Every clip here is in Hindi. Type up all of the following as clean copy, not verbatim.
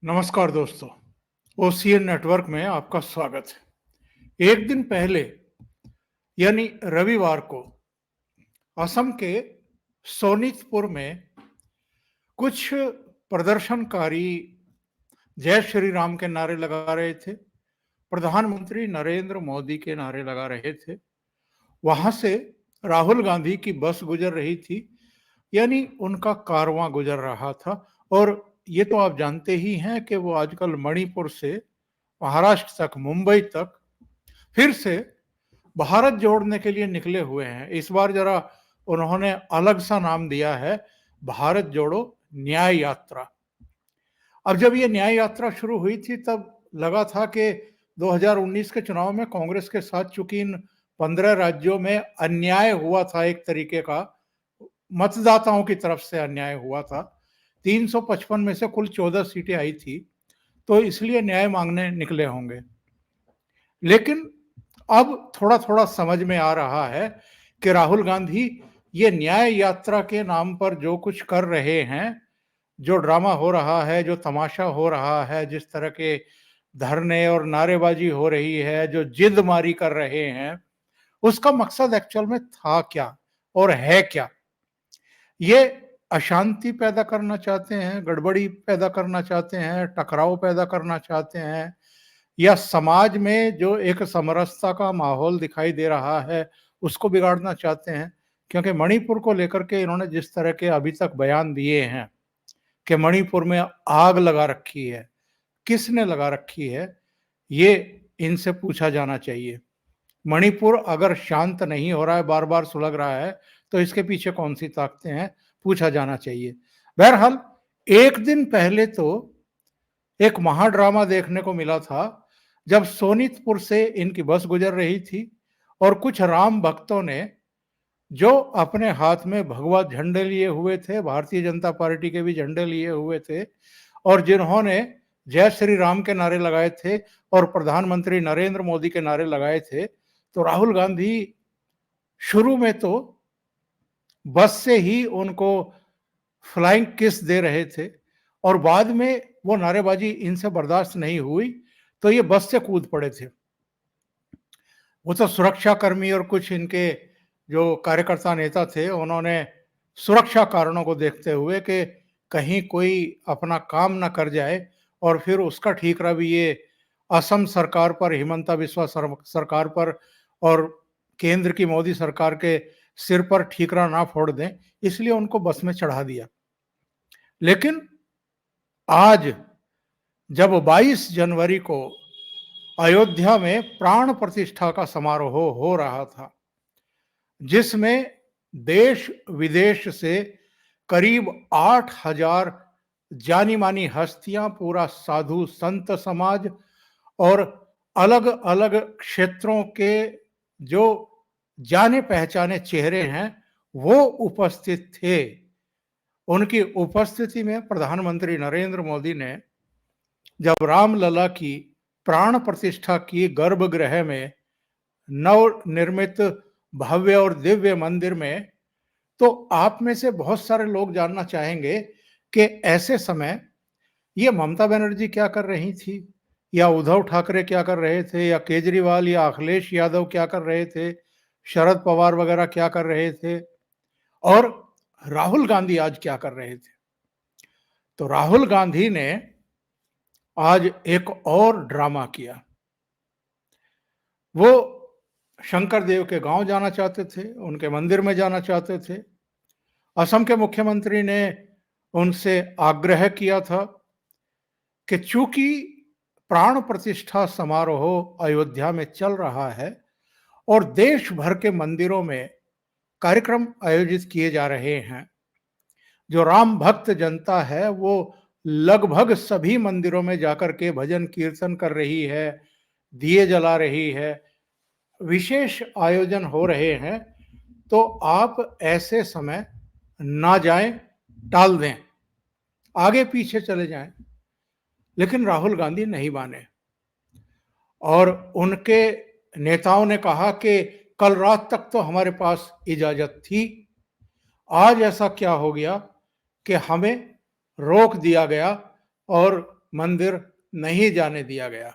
नमस्कार दोस्तों। ओसीएन नेटवर्क में आपका स्वागत है। एक दिन पहले यानी रविवार को असम के सोनितपुर में कुछ प्रदर्शनकारी जय श्री राम के नारे लगा रहे थे, प्रधानमंत्री नरेंद्र मोदी के नारे लगा रहे थे। वहां से राहुल गांधी की बस गुजर रही थी, यानी उनका कारवां गुजर रहा था। और ये तो आप जानते ही हैं कि वो आजकल मणिपुर से महाराष्ट्र तक, मुंबई तक फिर से भारत जोड़ने के लिए निकले हुए हैं। इस बार जरा उन्होंने अलग सा नाम दिया है, भारत जोड़ो न्याय यात्रा। अब जब ये न्याय यात्रा शुरू हुई थी तब लगा था कि 2019 के चुनाव में कांग्रेस के साथ चूंकि इन 15 राज्यों में अन्याय हुआ था, एक तरीके का मतदाताओं की तरफ से अन्याय हुआ था। 355 में से कुल 14 सीटें आई थी, तो इसलिए न्याय मांगने निकले होंगे। लेकिन अब थोड़ा थोड़ा समझ में आ रहा है कि राहुल गांधी ये न्याय यात्रा के नाम पर जो कुछ कर रहे हैं, जो ड्रामा हो रहा है, जो तमाशा हो रहा है, जिस तरह के धरने और नारेबाजी हो रही है, जो जिद मारी कर रहे हैं, उसका मकसद एक्चुअल में था क्या और है क्या। ये अशांति पैदा करना चाहते हैं, गड़बड़ी पैदा करना चाहते हैं, टकराव पैदा करना चाहते हैं, या समाज में जो एक समरसता का माहौल दिखाई दे रहा है उसको बिगाड़ना चाहते हैं। क्योंकि मणिपुर को लेकर के इन्होंने जिस तरह के अभी तक बयान दिए हैं कि मणिपुर में आग लगा रखी है, किसने लगा रखी है, ये इनसे पूछा जाना चाहिए। मणिपुर अगर शांत नहीं हो रहा है, बार बार सुलग रहा है, तो इसके पीछे कौन सी ताकतें हैं, पूछा जाना चाहिए। बहरहाल एक दिन पहले तो एक महाड्रामा देखने को मिला था, जब सोनितपुर से इनकी बस गुजर रही थी और कुछ राम भक्तों ने, जो अपने हाथ में भगवा झंडे लिए हुए थे, भारतीय जनता पार्टी के भी झंडे लिए हुए थे, और जिन्होंने जय श्री राम के नारे लगाए थे और प्रधानमंत्री नरेंद्र मोदी के नारे लगाए थे, तो राहुल गांधी शुरू में तो बस से ही उनको फ्लाइंग किस दे रहे थे, और बाद में वो नारेबाजी इनसे बर्दाश्त नहीं हुई तो ये बस से कूद पड़े थे। वो तो सुरक्षा कर्मी और कुछ इनके जो कार्यकर्ता नेता थे, उन्होंने सुरक्षा कारणों को देखते हुए कि कहीं कोई अपना काम ना कर जाए और फिर उसका ठीकरा भी ये असम सरकार पर, हिमंता बिस्वा सरकार पर और केंद्र की मोदी सरकार के सिर पर ठीकरा ना फोड़ दें, इसलिए उनको बस में चढ़ा दिया। लेकिन आज जब 22 जनवरी को अयोध्या में प्राण प्रतिष्ठा का समारोह हो रहा था, जिसमें देश विदेश से करीब 8,000 जानी मानी हस्तियां, पूरा साधु संत समाज और अलग अलग क्षेत्रों के जो जाने पहचाने चेहरे हैं वो उपस्थित थे। उनकी उपस्थिति में प्रधानमंत्री नरेंद्र मोदी ने जब रामलला की प्राण प्रतिष्ठा की गर्भगृह में, नव निर्मित भव्य और दिव्य मंदिर में, तो आप में से बहुत सारे लोग जानना चाहेंगे कि ऐसे समय ये ममता बनर्जी क्या कर रही थी, या उद्धव ठाकरे क्या कर रहे थे, या केजरीवाल या अखिलेश यादव क्या कर रहे थे, शरद पवार वगैरह क्या कर रहे थे, और राहुल गांधी आज क्या कर रहे थे। तो राहुल गांधी ने आज एक और ड्रामा किया। वो शंकर देव के गांव जाना चाहते थे, उनके मंदिर में जाना चाहते थे। असम के मुख्यमंत्री ने उनसे आग्रह किया था कि चूंकि प्राण प्रतिष्ठा समारोह अयोध्या में चल रहा है और देश भर के मंदिरों में कार्यक्रम आयोजित किए जा रहे हैं, जो राम भक्त जनता है वो लगभग सभी मंदिरों में जाकर के भजन कीर्तन कर रही है, दिए जला रही है, विशेष आयोजन हो रहे हैं, तो आप ऐसे समय ना जाएं, टाल दें, आगे पीछे चले जाएं। लेकिन राहुल गांधी नहीं माने और उनके नेताओं ने कहा कि कल रात तक तो हमारे पास इजाजत थी, आज ऐसा क्या हो गया कि हमें रोक दिया गया और मंदिर नहीं जाने दिया गया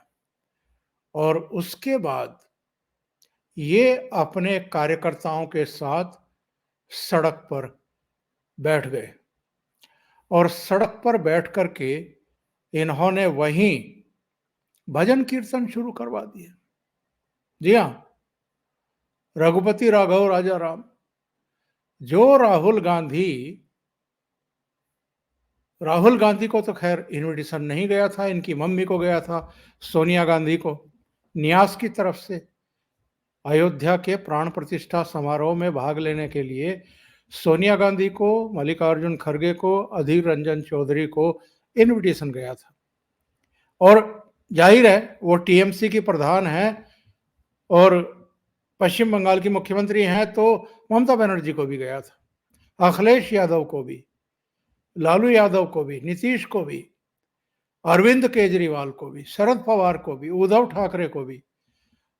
और उसके बाद ये अपने कार्यकर्ताओं के साथ सड़क पर बैठ गए और सड़क पर बैठ कर के इन्होंने वहीं भजन कीर्तन शुरू करवा दिया। जी हाँ, रघुपति राघव राजा राम। जो राहुल गांधी को तो खैर इनविटेशन नहीं गया था, इनकी मम्मी को गया था, सोनिया गांधी को, न्यास की तरफ से अयोध्या के प्राण प्रतिष्ठा समारोह में भाग लेने के लिए सोनिया गांधी को, मल्लिकार्जुन खड़गे को, अधीर रंजन चौधरी को इनविटेशन गया था। और जाहिर है वो टीएमसी की प्रधान है और पश्चिम बंगाल की मुख्यमंत्री हैं, तो ममता बनर्जी को भी गया था, अखिलेश यादव को भी, लालू यादव को भी, नीतीश को भी, अरविंद केजरीवाल को भी, शरद पवार को भी, उद्धव ठाकरे को भी।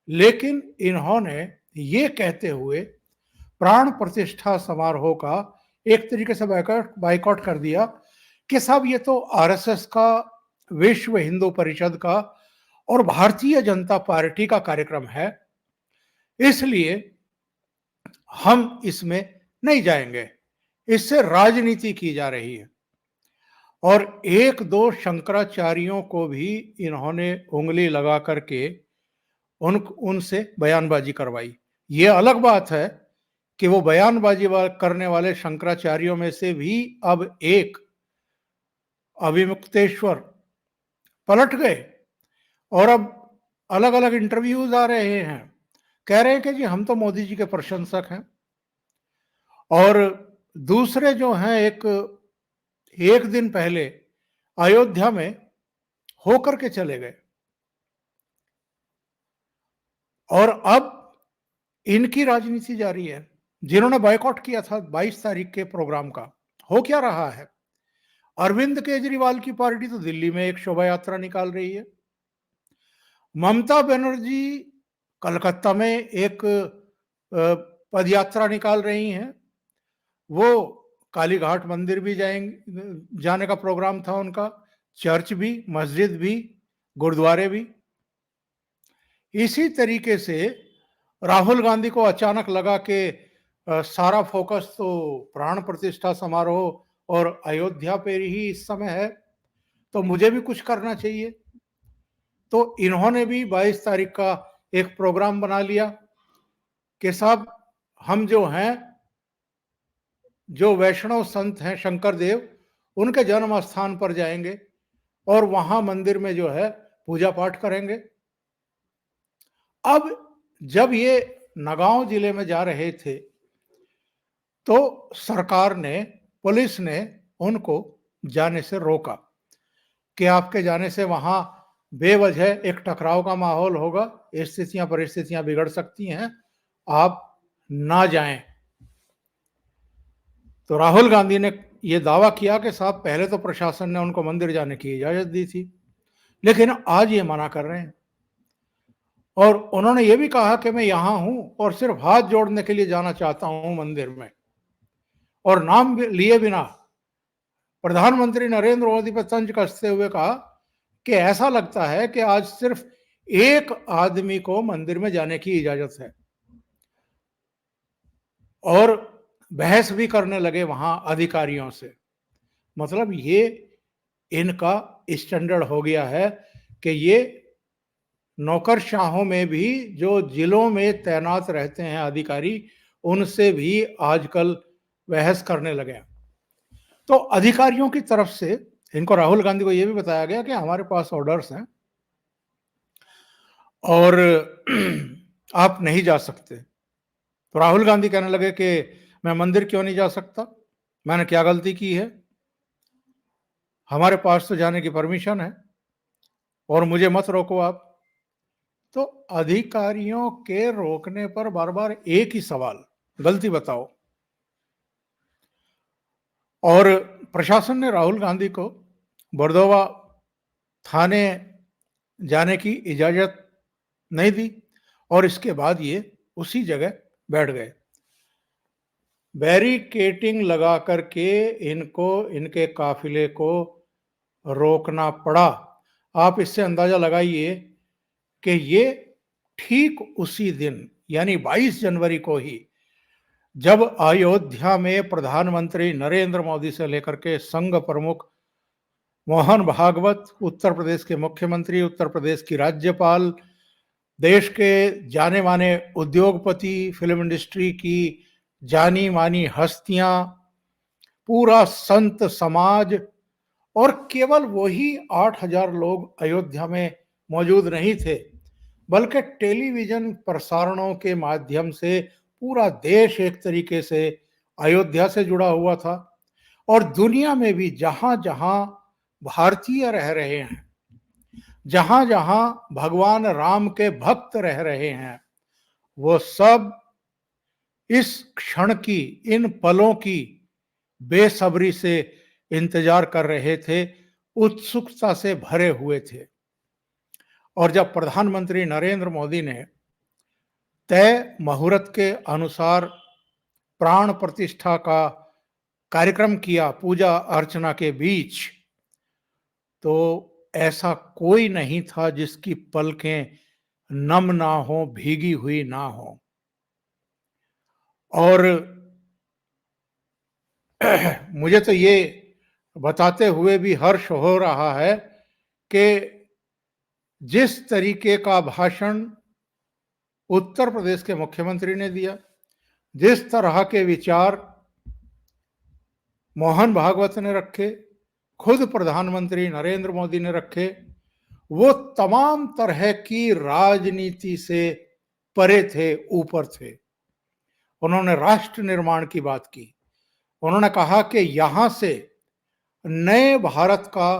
लेकिन इन्होंने ये कहते हुए प्राण प्रतिष्ठा समारोह का एक तरीके से बाइकआउट कर दिया कि साहब ये तो आरएसएस का, विश्व हिंदू परिषद का और भारतीय जनता पार्टी का कार्यक्रम है, इसलिए हम इसमें नहीं जाएंगे, इससे राजनीति की जा रही है। और एक दो शंकराचार्यों को भी इन्होंने उंगली लगा करके उनसे बयानबाजी करवाई। ये अलग बात है कि वो बयानबाजी करने वाले शंकराचार्यों में से भी अब एक अभिमुक्तेश्वर पलट गए और अब अलग अलग इंटरव्यूज आ रहे हैं, कह रहे हैं कि जी हम तो मोदी जी के प्रशंसक हैं। और दूसरे जो हैं एक दिन पहले अयोध्या में होकर के चले गए और अब इनकी राजनीति जारी है। जिन्होंने बायकॉट किया था 22 तारीख के प्रोग्राम का, हो क्या रहा है? अरविंद केजरीवाल की पार्टी तो दिल्ली में एक शोभा यात्रा निकाल रही है, ममता बनर्जी कलकत्ता में एक पद यात्रा निकाल रही हैं, वो कालीघाट मंदिर भी जाने का प्रोग्राम था उनका, चर्च भी, मस्जिद भी, गुरुद्वारे भी। इसी तरीके से राहुल गांधी को अचानक लगा कि सारा फोकस तो प्राण प्रतिष्ठा समारोह और अयोध्या पे ही इस समय है, तो मुझे भी कुछ करना चाहिए। तो इन्होंने भी 22 तारीख का एक प्रोग्राम बना लिया कि साहब हम जो हैं, जो वैष्णव संत हैं शंकर देव, उनके जन्म स्थान पर जाएंगे और वहां मंदिर में जो है पूजा पाठ करेंगे। अब जब ये नगांव जिले में जा रहे थे तो सरकार ने, पुलिस ने उनको जाने से रोका कि आपके जाने से वहां बेवजह एक टकराव का माहौल होगा, परिस्थितियां बिगड़ सकती हैं, आप ना जाएं। तो राहुल गांधी ने यह दावा किया कि साहब पहले तो प्रशासन ने उनको मंदिर जाने की इजाजत दी थी, लेकिन आज ये मना कर रहे हैं। और उन्होंने ये भी कहा कि मैं यहां हूं और सिर्फ हाथ जोड़ने के लिए जाना चाहता हूं मंदिर में, और नाम लिए बिना प्रधानमंत्री नरेंद्र मोदी पर तंज कसते हुए कहा कि ऐसा लगता है कि आज सिर्फ एक आदमी को मंदिर में जाने की इजाजत है। और बहस भी करने लगे वहां अधिकारियों से। मतलब ये इनका स्टैंडर्ड हो गया है कि ये नौकरशाहों में भी जो जिलों में तैनात रहते हैं अधिकारी, उनसे भी आजकल बहस करने लगे। तो अधिकारियों की तरफ से इनको, राहुल गांधी को यह भी बताया गया कि हमारे पास ऑर्डर्स हैं और आप नहीं जा सकते। तो राहुल गांधी कहने लगे कि मैं मंदिर क्यों नहीं जा सकता, मैंने क्या गलती की है, हमारे पास तो जाने की परमिशन है और मुझे मत रोको आप। तो अधिकारियों के रोकने पर बार बार एक ही सवाल, गलती बताओ। और प्रशासन ने राहुल गांधी को बरदोवा थाने जाने की इजाजत नहीं दी और इसके बाद ये उसी जगह बैठ गए। बैरिकेटिंग लगा करके इनको, इनके काफिले को रोकना पड़ा आप इससे अंदाजा लगाइए कि ये ठीक उसी दिन यानी 22 जनवरी को ही, जब अयोध्या में प्रधानमंत्री नरेंद्र मोदी से लेकर के संघ प्रमुख मोहन भागवत, उत्तर प्रदेश के मुख्यमंत्री, उत्तर प्रदेश की राज्यपाल, देश के जाने माने उद्योगपति, फिल्म इंडस्ट्री की जानी मानी हस्तियां, पूरा संत समाज और केवल वही 8,000 लोग अयोध्या में मौजूद नहीं थे, बल्कि टेलीविजन प्रसारणों के माध्यम से पूरा देश एक तरीके से अयोध्या से जुड़ा हुआ था। और दुनिया में भी जहां जहां भारतीय रह रहे हैं, जहां जहां भगवान राम के भक्त रह रहे हैं, वो सब इस क्षण की, इन पलों की बेसब्री से इंतजार कर रहे थे, उत्सुकता से भरे हुए थे। और जब प्रधानमंत्री नरेंद्र मोदी ने तय मुहूर्त के अनुसार प्राण प्रतिष्ठा का कार्यक्रम किया पूजा अर्चना के बीच, तो ऐसा कोई नहीं था जिसकी पलकें नम ना हो, भीगी हुई ना हो। और मुझे तो ये बताते हुए भी हर्ष हो रहा है कि जिस तरीके का भाषण उत्तर प्रदेश के मुख्यमंत्री ने दिया, जिस तरह के विचार मोहन भागवत ने रखे, खुद प्रधानमंत्री नरेंद्र मोदी ने रखे, वो तमाम तरह की राजनीति से परे थे, ऊपर थे। उन्होंने राष्ट्र निर्माण की बात की। उन्होंने कहा कि यहां से नए भारत का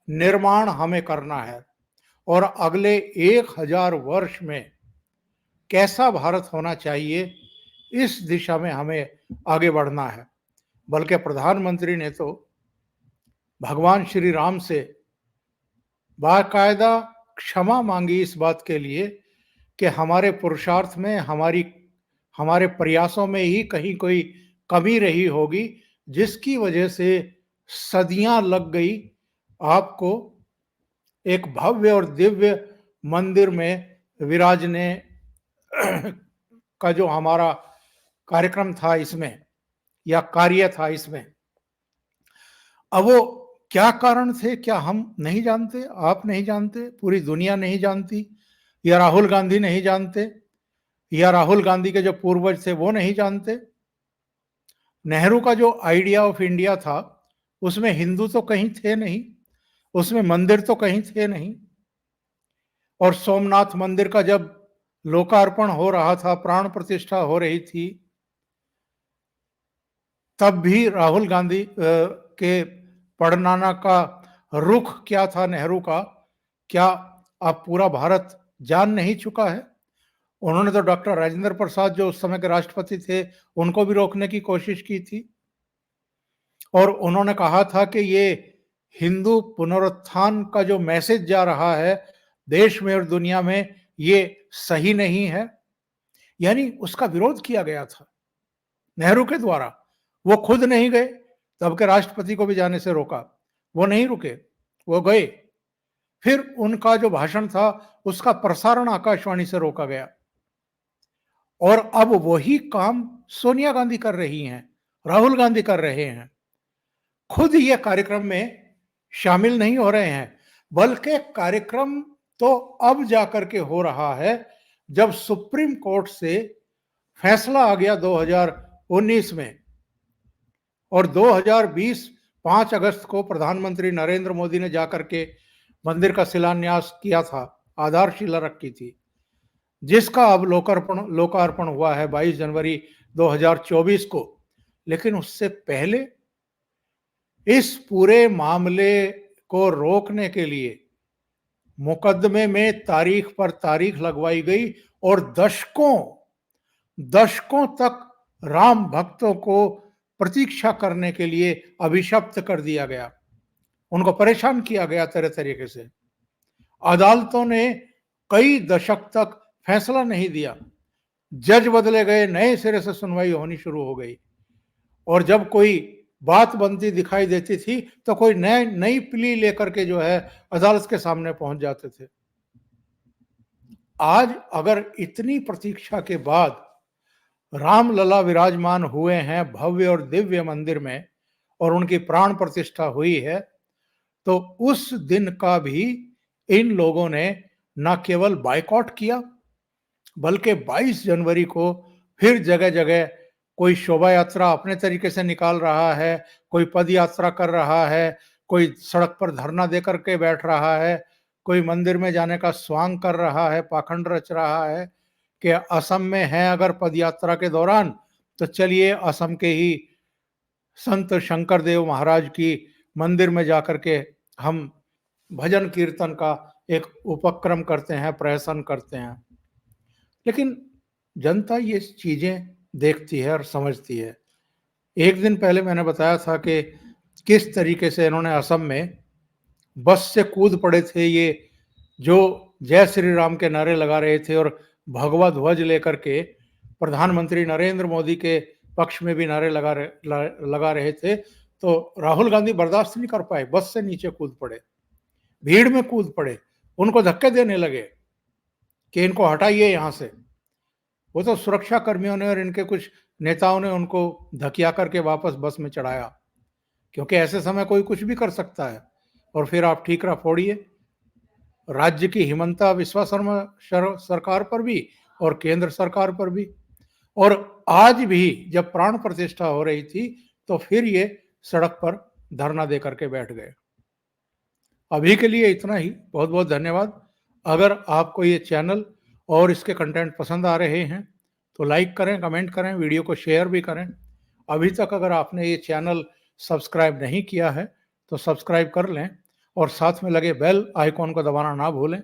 निर्माण हमें करना है और अगले 1000 वर्ष में कैसा भारत होना चाहिए, इस दिशा में हमें आगे बढ़ना है। बल्कि प्रधानमंत्री ने तो भगवान श्री राम से बाकायदा क्षमा मांगी इस बात के लिए कि हमारे पुरुषार्थ में, हमारे प्रयासों में ही कहीं कोई कमी रही होगी, जिसकी वजह से सदियां लग गई आपको एक भव्य और दिव्य मंदिर में विराजने का जो हमारा कार्यक्रम था इसमें, या कार्य था इसमें। अब वो क्या कारण थे, क्या हम नहीं जानते, आप नहीं जानते, पूरी दुनिया नहीं जानती, या राहुल गांधी नहीं जानते, या राहुल गांधी के जो पूर्वज थे वो नहीं जानते। नेहरू का जो आइडिया ऑफ इंडिया था, उसमें हिंदू तो कहीं थे नहीं, उसमें मंदिर तो कहीं थे नहीं। और सोमनाथ मंदिर का जब लोकार्पण हो रहा था, प्राण प्रतिष्ठा हो रही थी, तब भी राहुल गांधी के पड़नाना का रुख क्या था नेहरू का, क्या अब पूरा भारत जान नहीं चुका है? उन्होंने तो डॉक्टर राजेंद्र प्रसाद, जो उस समय के राष्ट्रपति थे, उनको भी रोकने की कोशिश की थी। और उन्होंने कहा था कि ये हिंदू पुनरुत्थान का जो मैसेज जा रहा है देश में और दुनिया में, ये सही नहीं है। यानी उसका विरोध किया गया था नेहरू के द्वारा। वो खुद नहीं गए, तब के राष्ट्रपति को भी जाने से रोका, वो नहीं रुके, वो गए। फिर उनका जो भाषण था उसका प्रसारण आकाशवाणी से रोका गया। और अब वही काम सोनिया गांधी कर रही हैं, राहुल गांधी कर रहे हैं। खुद ये कार्यक्रम में शामिल नहीं हो रहे हैं, बल्कि कार्यक्रम तो अब जाकर के हो रहा है जब सुप्रीम कोर्ट से फैसला आ गया 2019 में। और 2020 5 अगस्त को प्रधानमंत्री नरेंद्र मोदी ने जाकर के मंदिर का शिलान्यास किया था, आधारशिला रखी थी, जिसका अब लोकार्पण हुआ है 22 जनवरी 2024 को। लेकिन उससे पहले इस पूरे मामले को रोकने के लिए मुकदमे में तारीख पर तारीख लगवाई गई और दशकों तक राम भक्तों को प्रतीक्षा करने के लिए अभिशप्त कर दिया गया, उनको परेशान किया गया तरह तरीके से। अदालतों ने कई दशक तक फैसला नहीं दिया, जज बदले गए, नए सिरे से सुनवाई होनी शुरू हो गई। और जब कोई बात बनती दिखाई देती थी तो कोई नई प्ली लेकर के जो है अदालत के सामने पहुंच जाते थे। आज अगर इतनी प्रतीक्षा के बाद रामलला विराजमान हुए हैं भव्य और दिव्य मंदिर में और उनकी प्राण प्रतिष्ठा हुई है, तो उस दिन का भी इन लोगों ने न केवल बायकॉट किया, बल्कि 22 जनवरी को फिर जगह-जगह कोई शोभा यात्रा अपने तरीके से निकाल रहा है, कोई पद यात्रा कर रहा है, कोई सड़क पर धरना देकर के बैठ रहा है, कोई मंदिर में जाने का स्वांग कर रहा है, पाखंड रच रहा है कि असम में हैं अगर पद यात्रा के दौरान, तो चलिए असम के ही संत शंकर देव महाराज की मंदिर में जाकर के हम भजन कीर्तन का एक उपक्रम करते हैं, प्रहसन करते हैं। लेकिन जनता ये चीजें देखती है और समझती है। एक दिन पहले मैंने बताया था कि किस तरीके से इन्होंने असम में बस से कूद पड़े थे ये जो जय श्री राम के नारे लगा रहे थे और भगवा ध्वज लेकर के प्रधानमंत्री नरेंद्र मोदी के पक्ष में भी नारे लगा रहे थे। तो राहुल गांधी बर्दाश्त नहीं कर पाए, बस से नीचे कूद पड़े, भीड़ में कूद पड़े, उनको धक्के देने लगे कि इनको हटाइए यहां से। वो तो सुरक्षा कर्मियों ने और इनके कुछ नेताओं ने उनको धकिया करके वापस बस में चढ़ाया, क्योंकि ऐसे समय कोई कुछ भी कर सकता है। और फिर आप ठीकरा फोड़िए राज्य की हिमंता विश्वा शर्मा सरकार पर भी और केंद्र सरकार पर भी। और आज भी जब प्राण प्रतिष्ठा हो रही थी तो फिर ये सड़क पर धरना दे करके बैठ गए। अभी के लिए इतना ही। बहुत बहुत धन्यवाद। अगर आपको ये चैनल और इसके कंटेंट पसंद आ रहे हैं तो लाइक करें, कमेंट करें, वीडियो को शेयर भी करें। अभी तक अगर आपने ये चैनल सब्सक्राइब नहीं किया है तो सब्सक्राइब कर लें और साथ में लगे बेल आइकॉन को दबाना ना भूलें,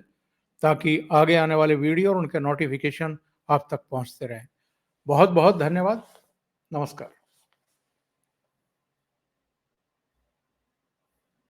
ताकि आगे आने वाले वीडियो और उनके नोटिफिकेशन आप तक पहुंचते रहें। बहुत बहुत धन्यवाद। नमस्कार।